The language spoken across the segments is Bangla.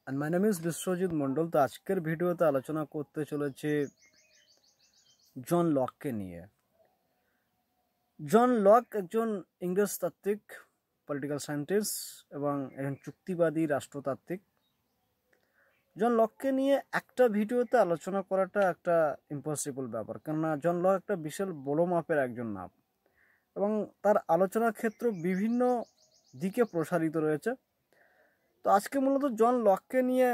And my name is Biswajit Mondol। তো আজকের ভিডিওতে আলোচনা করতে চলেছে জন লককে নিয়ে। জন লক একজন ইংরেজ তাত্ত্বিক, পলিটিক্যাল সায়েন্টিস্ট এবং একজন যুক্তিবাদী রাষ্ট্রতাত্ত্বিক। জন লককে নিয়ে একটা ভিডিওতে আলোচনা করাটা একটা ইম্পসিবল ব্যাপার, কেননা জন লক একটা বিশাল বড় মাপের একজন নাম এবং তার আলোচনার ক্ষেত্র বিভিন্ন দিকে প্রসারিত রয়েছে। তো আজকে মূলত জন লককে নিয়ে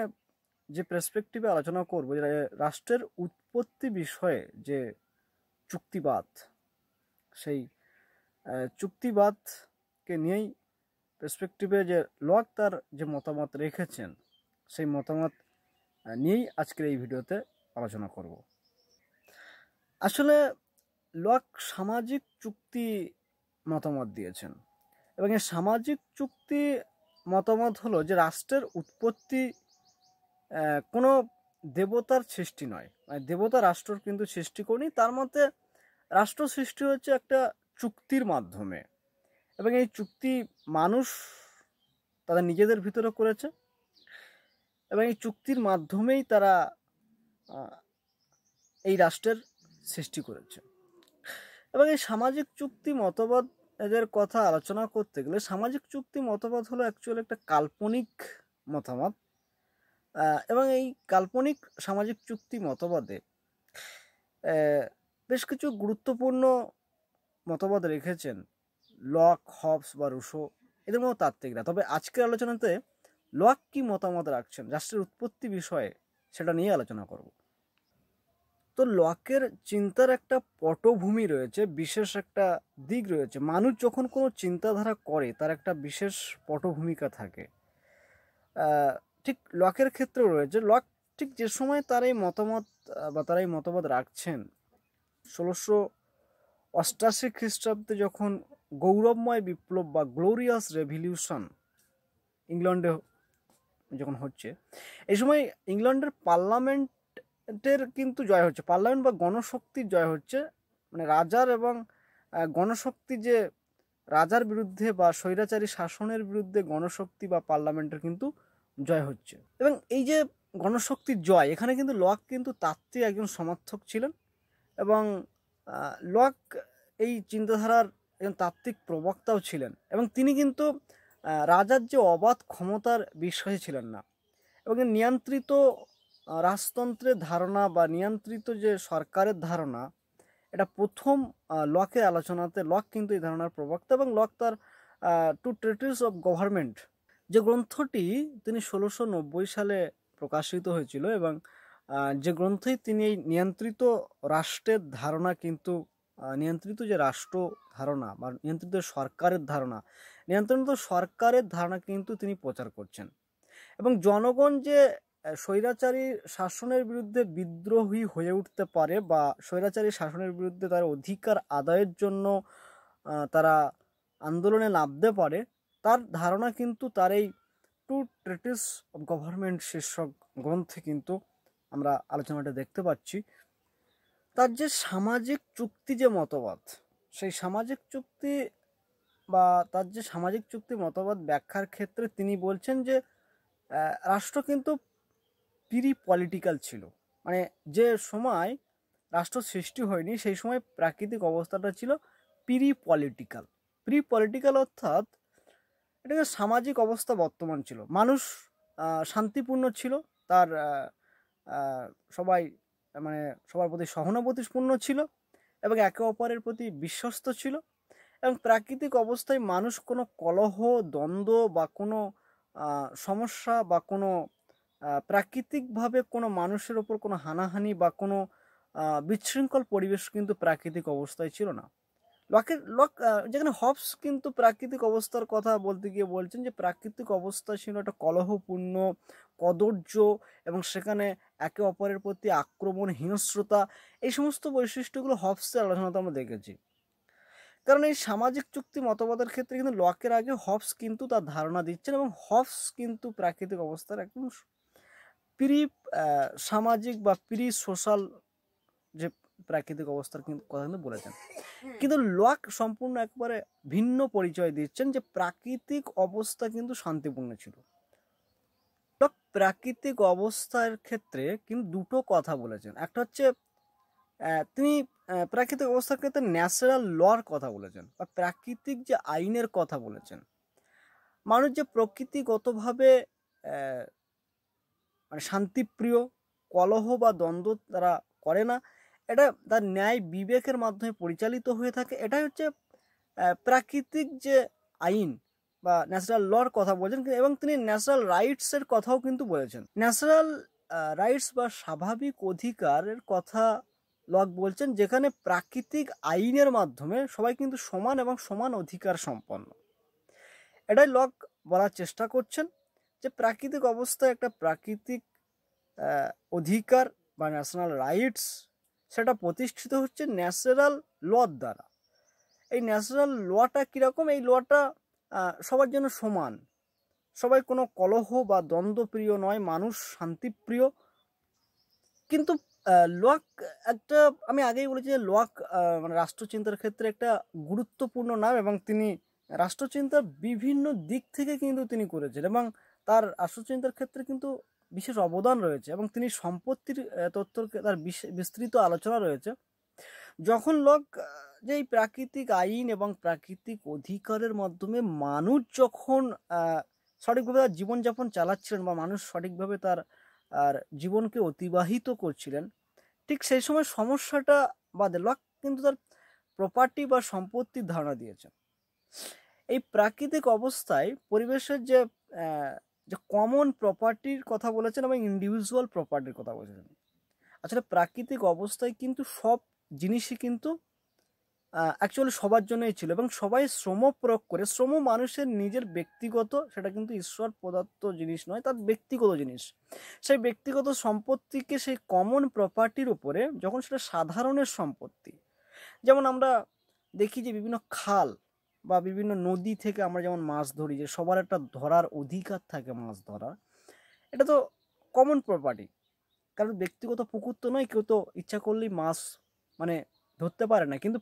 যে পার্সপেক্টিভে আলোচনা করব, যে রাষ্ট্রের উৎপত্তি বিষয়ে যে যুক্তিবাদ, সেই যুক্তিবাদকে নিয়েই পার্সপেক্টিভে যে লক তার যে মতামত রেখেছেন, সেই মতামত নিয়েই আজকের এই ভিডিওতে আলোচনা করব। আসলে লক সামাজিক যুক্তি মতামত দিয়েছেন এবং এই সামাজিক যুক্তি মতামত হলো যে রাষ্ট্রের উৎপত্তি কোনো দেবতার সৃষ্টি নয়, মানে দেবতা রাষ্ট্র কিন্তু সৃষ্টি করেনি। তার মতে রাষ্ট্র সৃষ্টি হচ্ছে একটা চুক্তির মাধ্যমে এবং এই চুক্তি মানুষ তাদের নিজেদের ভিতরে করেছে এবং এই চুক্তির মাধ্যমেই তারা এই রাষ্ট্রের সৃষ্টি করেছে। এবং এই সামাজিক চুক্তি মতবাদ এদের কথা আলোচনা করতে গেলে সামাজিক চুক্তি মতবাদ হলো অ্যাকচুয়ালি একটা কাল্পনিক মতামত এবং এই কাল্পনিক সামাজিক চুক্তি মতবাদে বেশ কিছু গুরুত্বপূর্ণ মতবাদ রেখেছেন লক, হবস বা রুশো, এদের মতো তাত্ত্বিকরা। তবে আজকের আলোচনাতে লক কি মতামত রাখছেন রাষ্ট্রের উৎপত্তি বিষয়ে, সেটা নিয়ে আলোচনা করব। তো লকের চিন্তার একটা পটভূমি রয়েছে, বিশেষ একটা দিক রয়েছে। মানুষ যখন কোনো চিন্তাধারা করে তার একটা বিশেষ পটভূমিকা থাকে। ঠিক লকের ক্ষেত্রেও রয়েছে। লক ঠিক যে সময় তার এই মতামত বা তার এই মতবাদ রাখছেন 1688 খ্রিস্টাব্দে যখন গৌরবময় বিপ্লব বা গ্লোরিয়াস রেভলিউশন ইংল্যান্ডে যখন হচ্ছে, এই সময় ইংল্যান্ডের পার্লামেন্টের কিন্তু জয় হচ্ছে, পার্লামেন্ট বা গণশক্তির জয় হচ্ছে। মানে রাজার এবং গণশক্তি, যে রাজার বিরুদ্ধে বা স্বৈরাচারী শাসনের বিরুদ্ধে গণশক্তি বা পার্লামেন্টের কিন্তু জয় হচ্ছে। এবং এই যে গণশক্তির জয়, এখানে কিন্তু লক কিন্তু তাত্ত্বিক একজন সমর্থক ছিলেন এবং লক এই চিন্তাধারার একজন তাত্ত্বিক প্রবক্তাও ছিলেন এবং তিনি কিন্তু রাজার যে অবাধ ক্ষমতার বিশ্বাসী ছিলেন না এবং নিয়ন্ত্রিত রাজতন্ত্রের ধারণা বা নিয়ন্ত্রিত যে সরকারের ধারণা, এটা প্রথম লকের আলোচনাতে লক কিন্তু এই ধারণার প্রবক্তা। এবং লক তার টু ট্রিটিস অফ গভর্নমেন্ট, যে গ্রন্থটি তিনি 1690 সালে প্রকাশিত হয়েছিল এবং যে গ্রন্থেই তিনি এই নিয়ন্ত্রিত রাষ্ট্রের ধারণা কিন্তু নিয়ন্ত্রিত যে রাষ্ট্র ধারণা বা নিয়ন্ত্রিত সরকারের ধারণা কিন্তু তিনি প্রচার করছেন। এবং জনগণ যে স্বৈরাচারী শাসনের বিরুদ্ধে বিদ্রোহী হয়ে উঠতে পারে বা স্বৈরাচারী শাসনের বিরুদ্ধে তার অধিকার আদায়ের জন্য তারা আন্দোলনে নামতে পারে, তার ধারণা কিন্তু তার এই টু ট্রিটিস অফ গভর্নমেন্ট শীর্ষক গ্রন্থে কিন্তু আমরা আলোচনাটা দেখতে পাচ্ছি। তার যে সামাজিক চুক্তি যে মতবাদ, সেই সামাজিক চুক্তি বা তার যে সামাজিক চুক্তি মতবাদ ব্যাখ্যার ক্ষেত্রে তিনি বলছেন যে রাষ্ট্র কিন্তু প্রি পলিটিক্যাল ছিল। মানে যে সময় রাষ্ট্র সৃষ্টি হয়নি সেই সময় প্রাকৃতিক অবস্থাটা ছিল প্রি পলিটিক্যাল, অর্থাৎ এটাকে সামাজিক অবস্থা বর্তমান ছিল। মানুষ শান্তিপূর্ণ ছিল, তার সবাই মানে সবার প্রতি সহানুভূতিপূর্ণ ছিল এবং একে অপরের প্রতি বিশ্বস্ত ছিল এবং প্রাকৃতিক অবস্থায় মানুষ কোনো কলহ, দ্বন্দ্ব বা কোনো সমস্যা বা কোনো প্রাকৃতিকভাবে কোনো মানুষের ওপর কোনো হানাহানি বা কোনো বিশৃঙ্খল পরিবেশ কিন্তু প্রাকৃতিক অবস্থায় ছিল না। যেখানে হবস কিন্তু প্রাকৃতিক অবস্থার কথা বলতে গিয়ে বলছেন যে প্রাকৃতিক অবস্থা ছিল একটা কলহপূর্ণ, কদর্য এবং সেখানে একে অপরের প্রতি আক্রমণ, হিংস্রতা, এই সমস্ত বৈশিষ্ট্যগুলো হবসের আলোচনাতে আমরা দেখেছি। কারণ এই সামাজিক চুক্তি মতবাদের ক্ষেত্রে কিন্তু লকের আগে হবস কিন্তু তার ধারণা দিচ্ছেন এবং হবস কিন্তু প্রাকৃতিক অবস্থার একদম প্রি সামাজিক বা প্রি সোশ্যাল যে প্রাকৃতিক অবস্থার কিন্তু কথা কিন্তু বলেছেন। কিন্তু লক সম্পূর্ণ একবারে ভিন্ন পরিচয় দিচ্ছেন যে প্রাকৃতিক অবস্থা কিন্তু শান্তিপূর্ণ ছিল। লক প্রাকৃতিক অবস্থার ক্ষেত্রে কিন্তু দুটো কথা বলেছেন। একটা হচ্ছে তিনি প্রাকৃতিক অবস্থার ক্ষেত্রে ন্যাচারাল লর কথা বলেছেন বা প্রাকৃতিক যে আইনের কথা বলেছেন। মানুষ যে প্রকৃতিগতভাবে মানে শান্তিপ্রিয়, কলহ বা দ্বন্দ্ব তারা করে না, এটা তার ন্যায় বিবেকের মাধ্যমে পরিচালিত হয়ে থাকে। এটাই হচ্ছে প্রাকৃতিক যে আইন বা ন্যাচারাল লর কথা বলেছেন। এবং তিনি ন্যাচারাল রাইটসের কথাও কিন্তু বলেছেন। ন্যাচারাল রাইটস বা স্বাভাবিক অধিকারের কথা লক বলছেন, যেখানে প্রাকৃতিক আইনের মাধ্যমে সবাই কিন্তু সমান এবং সমান অধিকার সম্পন্ন। এটাই লক বলার চেষ্টা করছেন যে প্রাকৃতিক অবস্থায় একটা প্রাকৃতিক অধিকার বা ন্যাশনাল রাইটস সেটা প্রতিষ্ঠিত হচ্ছে ন্যাচারাল লর দ্বারা। এই ন্যাচারাল লটা কীরকম? এই লটা সবার জন্য সমান, সবাই কোনো কলহ বা দ্বন্দ্বপ্রিয় নয়, মানুষ শান্তিপ্রিয়। কিন্তু লক একটা, আমি আগেই বলেছি যে লক মানে রাষ্ট্রচিন্তার ক্ষেত্রে একটা গুরুত্বপূর্ণ নাম, এবং তিনি রাষ্ট্রচিন্তার বিভিন্ন দিক থেকে কিন্তু তিনি করেছেন, এবং তার রাষ্ট্রচিন্তার ক্ষেত্রে কিন্তু বিশেষ অবদান রয়েছে, এবং তিনি সম্পত্তির তত্ত্বর তার বিস্তৃত আলোচনা রয়েছে। যখন লক যে এই প্রাকৃতিক আইন এবং প্রাকৃতিক অধিকারের মাধ্যমে মানুষ যখন সঠিকভাবে তার জীবনযাপন চালাচ্ছিলেন বা মানুষ সঠিকভাবে তার আর জীবনকে অতিবাহিত করছিলেন, ঠিক সেই সময় সমস্যাটা বাদে লক কিন্তু তার প্রপার্টি বা সম্পত্তির ধারণা দিয়েছেন। এই প্রাকৃতিক অবস্থায় পরিবেশের যে কমন প্রপার্টির কথা বলেছেন এবং ইন্ডিভিজুয়াল প্রপার্টির কথা বলেছেন। আসলে প্রাকৃতিক অবস্থায় কিন্তু সব জিনিসই কিন্তু অ্যাকচুয়ালি সবার জন্যই ছিল, এবং সবাই শ্রম প্রয়োগ করে, শ্রম মানুষের নিজের ব্যক্তিগত, সেটা কিন্তু ঈশ্বর প্রদত্ত জিনিস নয়, তার ব্যক্তিগত জিনিস। সেই ব্যক্তিগত সম্পত্তিকে সেই কমন প্রপার্টির উপরে যখন সেটা সাধারণের সম্পত্তি, যেমন আমরা দেখি যে বিভিন্ন খাল বা বিভিন্ন নদী থেকে আমরা যেমন মাছ ধরি, যে সবার একটা ধরার অধিকার থাকে মাছ ধরার, এটা তো কমন প্রপার্টি, কারণ ব্যক্তিগত পুকুর তো নয়, কেউ তো ইচ্ছা করলেই মাছ মানে ধরতে পারে না। কিন্তু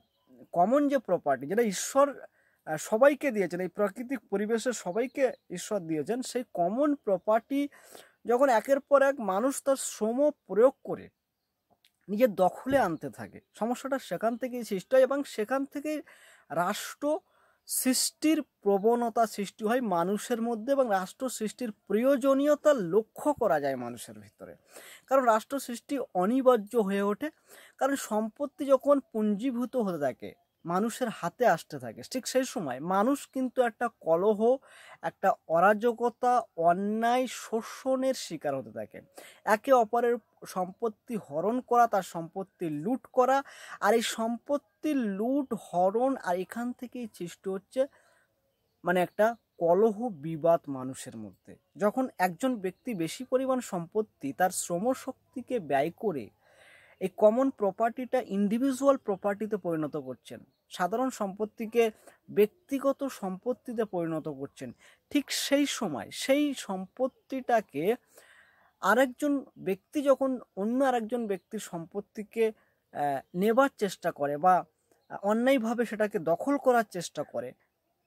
কমন যে প্রপার্টি, যেটা ঈশ্বর সবাইকে দিয়েছেন, এই প্রাকৃতিক পরিবেশে সবাইকে ঈশ্বর দিয়েছেন, সেই কমন প্রপার্টি যখন একের পর এক মানুষ তার শ্রম প্রয়োগ করে নিজের দখলে আনতে থাকে, সমস্যাটা সেখান থেকেই সৃষ্টি হয়, এবং সেখান থেকেই রাষ্ট্র সৃষ্টির প্রবণতা সৃষ্টি হয় মানুষের মধ্যে, এবং রাষ্ট্র সৃষ্টির প্রয়োজনীয়তা লক্ষ্য করা যায় মানুষের ভিতরে। কারণ রাষ্ট্র সৃষ্টি অনিবার্য হয়ে ওঠে, কারণ সম্পত্তি যখন পুঞ্জীভূত হতে থাকে, মানুষের হাতে আসতে থাকে, ঠিক সেই সময় মানুষ কিন্তু একটা কলহ, একটা অরাজকতা, অন্যায়, শোষণের শিকার হতে থাকে। একে অপরের সম্পত্তি হরণ করা, তার সম্পত্তি লুট করা, আর এই সম্পত্তির লুট হরণ, আর এখান থেকেই সৃষ্টি হচ্ছে মানে একটা কলহ, বিবাদ মানুষের মধ্যে। যখন একজন ব্যক্তি বেশি পরিমাণ সম্পত্তি তার শ্রমশক্তিকে ব্যয় করে এই কমন প্রপার্টিটা ইন্ডিভিজুয়াল প্রপার্টিতে পরিণত করছেন, সাধারণ সম্পত্তিকে ব্যক্তিগত সম্পত্তিতে পরিণত করছেন, ঠিক সেই সময় সেই সম্পত্তিটাকে আরেকজন ব্যক্তি যখন অন্য আরেকজন ব্যক্তির সম্পত্তিকে নেবার চেষ্টা করে বা অন্যায়ভাবে সেটাকে দখল করার চেষ্টা করে,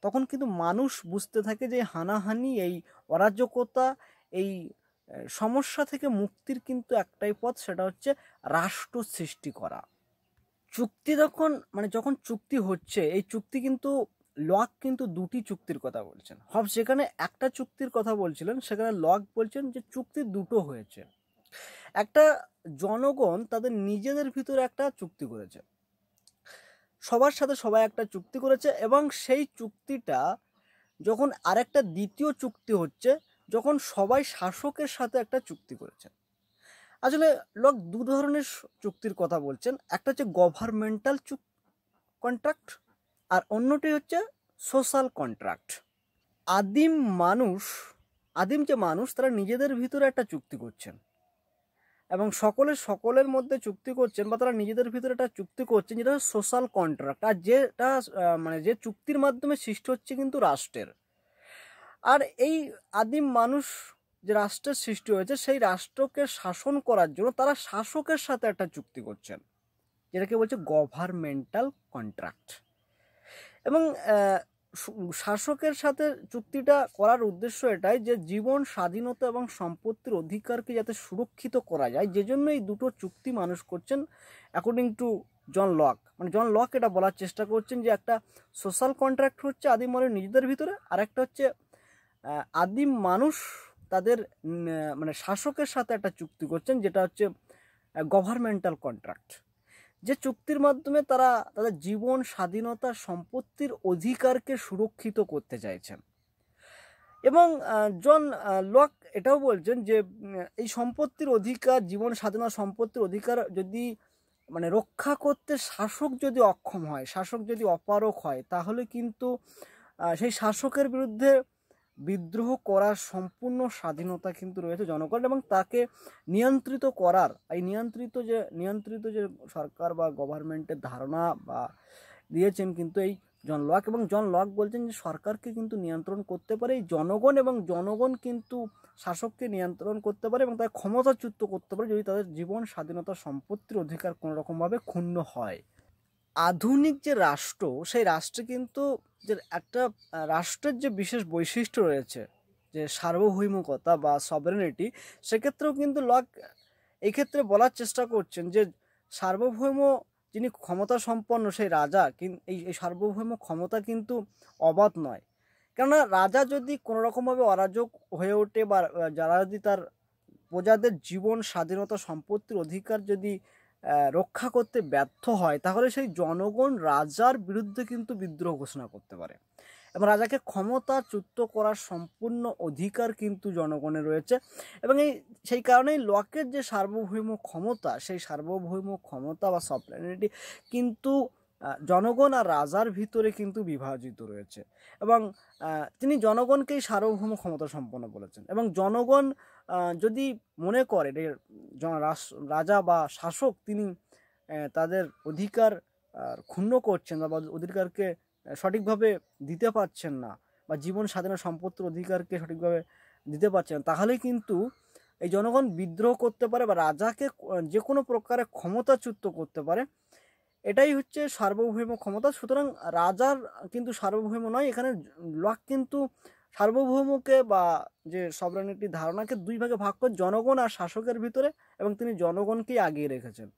তখন কিন্তু মানুষ বুঝতে থাকে যে হানাহানি, এই অরাজকতা, এই সমস্যা থেকে মুক্তির কিন্তু একটাই পথ, সেটা হচ্ছে রাষ্ট্র সৃষ্টি করা। চুক্তি যখন চুক্তি হচ্ছে, এই চুক্তি কিন্তু লক কিন্তু দুটি চুক্তির কথা বলছেন। হবস যেখানে একটা চুক্তির কথা বলছিলেন, সেখানে লক বলছেন যে চুক্তি দুটো হয়েছে। একটা জনগণ তাদের নিজেদের ভিতরে একটা চুক্তি করেছে, সবার সাথে সবাই একটা চুক্তি করেছে, এবং সেই চুক্তিটা যখন আরেকটা দ্বিতীয় চুক্তি হচ্ছে, যখন সবাই শাসকের সাথে একটা চুক্তি করেছে। আসলে লক দু ধরনের চুক্তির কথা বলছেন, একটা হচ্ছে গভর্নমেন্টাল কন্ট্রাক্ট, আর অন্যটি হচ্ছে সোশ্যাল কন্ট্রাক্ট। আদিম যে মানুষ তারা নিজেদের ভিতরে একটা চুক্তি করছেন, এবং সকলের মধ্যে চুক্তি করছেন, বা তারা নিজেদের ভিতরে একটা চুক্তি করছেন, যেটা সোশ্যাল কন্ট্রাক্ট, আর যেটা মানে যে চুক্তির মাধ্যমে সৃষ্টি হচ্ছে কিন্তু রাষ্ট্রের। আর এই আদিম মানুষ যে রাষ্ট্রের সৃষ্টি হয়েছে, সেই রাষ্ট্রকে শাসন করার জন্য তারা শাসকের সাথে একটা চুক্তি করছেন, যেটাকে বলছে গভর্নমেন্টাল কন্ট্রাক্ট। এবং শাসকের সাথে চুক্তিটা করার উদ্দেশ্য এটাই যে জীবন, স্বাধীনতা এবং সম্পত্তির অধিকারকে যাতে সুরক্ষিত করা যায়, যে জন্য এই দুটো চুক্তি মানুষ করছেন অ্যাকর্ডিং টু জন লক। মানে জন লক এটা বলার চেষ্টা করছেন যে একটা সোশ্যাল কন্ট্রাক্ট হচ্ছে আদিম মানুষের নিজেদের ভিতরে, আর একটা হচ্ছে আদিম মানুষ তাদের মানে শাসকের সাথে একটা চুক্তি করছেন, যেটা হচ্ছে গভর্নমেন্টাল কন্ট্রাক্ট, যে চুক্তির মাধ্যমে তারা তাদের জীবন, স্বাধীনতা, সম্পত্তির অধিকারকে সুরক্ষিত করতে চাইছেন। এবং জন লক এটাও বলছেন যে এই সম্পত্তির অধিকার, জীবন, স্বাধীনতা, সম্পত্তির অধিকার যদি মানে রক্ষা করতে শাসক যদি অক্ষম হয়, শাসক যদি অপারগ হয়, তাহলে কিন্তু সেই শাসকের বিরুদ্ধে বিদ্রোহ করার সম্পূর্ণ স্বাধীনতা কিন্তু রয়েছে জনগণ, এবং তাকে নিয়ন্ত্রিত করার এই নিয়ন্ত্রিত যে সরকার বা গভর্নমেন্টের ধারণা বা দিয়েছেন কিন্তু এই জন লক। এবং জন লক বলছেন যে সরকারকে কিন্তু নিয়ন্ত্রণ করতে পারে এই জনগণ, এবং জনগণ কিন্তু শাসককে নিয়ন্ত্রণ করতে পারে এবং তাদের ক্ষমতাচ্যুত করতে পারে যদি তাদের জীবন, স্বাধীনতা, সম্পত্তির অধিকার কোনো রকমভাবে ক্ষুণ্ণ হয়। আধুনিক যে রাষ্ট্র, সেই রাষ্ট্রে কিন্তু যে একটা রাষ্ট্রের যে বিশেষ বৈশিষ্ট্য রয়েছে, যে সার্বভৌমিকতা বা সভারেনিটি, সেক্ষেত্রেও কিন্তু লক এই ক্ষেত্রে বলার চেষ্টা করছেন যে সার্বভৌম যিনি ক্ষমতা সম্পন্ন সেই রাজা, এই সার্বভৌম ক্ষমতা কিন্তু অবাধ নয়। কেননা রাজা যদি কোনো রকমভাবে অরাজক হয়ে ওঠে বা যারা যদি তার প্রজাদের জীবন, স্বাধীনতা, সম্পত্তির অধিকার যদি রক্ষা করতে ব্যর্থ হয়, তাহলে সেই জনগণ রাজার বিরুদ্ধে কিন্তু বিদ্রোহ ঘোষণা করতে পারে, এবং রাজাকে ক্ষমতাচ্যুত করার সম্পূর্ণ অধিকার কিন্তু জনগণের রয়েছে। এবং সেই কারণেই লকের যে সার্বভৌম ক্ষমতা, সেই সার্বভৌম ক্ষমতা বা সভরেনিটি কিন্তু জনগণ আর রাজার ভিতরে কিন্তু বিভাজিত রয়েছে, এবং তিনি জনগণকেই সার্বভৌম ক্ষমতা সম্পন্ন বলেছেন। এবং জনগণ যদি মনে করে রাজা বা শাসক তিনি তাদের অধিকার ক্ষুণ্ণ করছেন বা অধিকারকে সঠিকভাবে দিতে পারছেন না, বা জীবন, স্বাধীনতা, সম্পত্তির অধিকারকে সঠিকভাবে দিতে পারছেন না, তাহলে কিন্তু এই জনগণ বিদ্রোহ করতে পারে বা রাজাকে যে কোনো প্রকারে ক্ষমতাচ্যুত করতে পারে। এটাই হচ্ছে সার্বভৌম ক্ষমতা। সুতরাং রাজার কিন্তু সার্বভৌম নয়, এখানে লক কিন্তু সার্বভৌমকে বা যে সভরেনিটি ধারণাকে দুই ভাগে ভাগ করে জনগণ আর শাসকের ভিতরে, এবং তিনি জনগণকেই আগিয়ে রেখেছেন।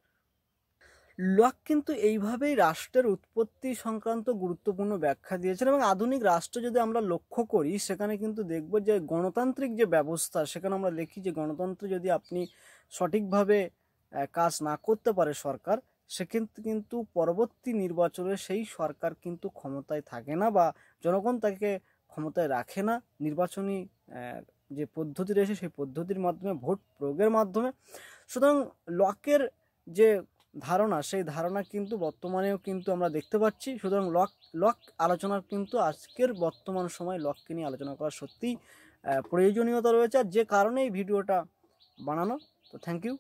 লক কিন্তু এইভাবেই রাষ্ট্রের উৎপত্তি সংক্রান্ত গুরুত্বপূর্ণ ব্যাখ্যা দিয়েছেন। এবং আধুনিক রাষ্ট্র যদি আমরা লক্ষ্য করি, সেখানে কিন্তু দেখব যে গণতান্ত্রিক যে ব্যবস্থা, সেখানে আমরা দেখি যে গণতন্ত্র যদি আপনি সঠিকভাবে কাজ না করতে পারে সরকার, সেক্ষেত্রে কিন্তু পরবর্তী নির্বাচনে সেই সরকার কিন্তু ক্ষমতায় থাকে না বা জনগণ তাকে ক্ষমতায় রাখে না নির্বাচনী যে পদ্ধতি রয়েছে সেই পদ্ধতির মাধ্যমে, ভোট প্রয়োগের মাধ্যমে। সুতরাং লকের যে ধারণা, সেই ধারণা কিন্তু বর্তমানেও কিন্তু আমরা দেখতে পাচ্ছি। সুতরাং লক আলোচনার কিন্তু আজকের বর্তমান সময় লককে নিয়ে আলোচনা করা সত্যিই প্রয়োজনীয়তা রয়েছে, আর যে কারণে এই ভিডিওটা বানানো। তো থ্যাংক ইউ।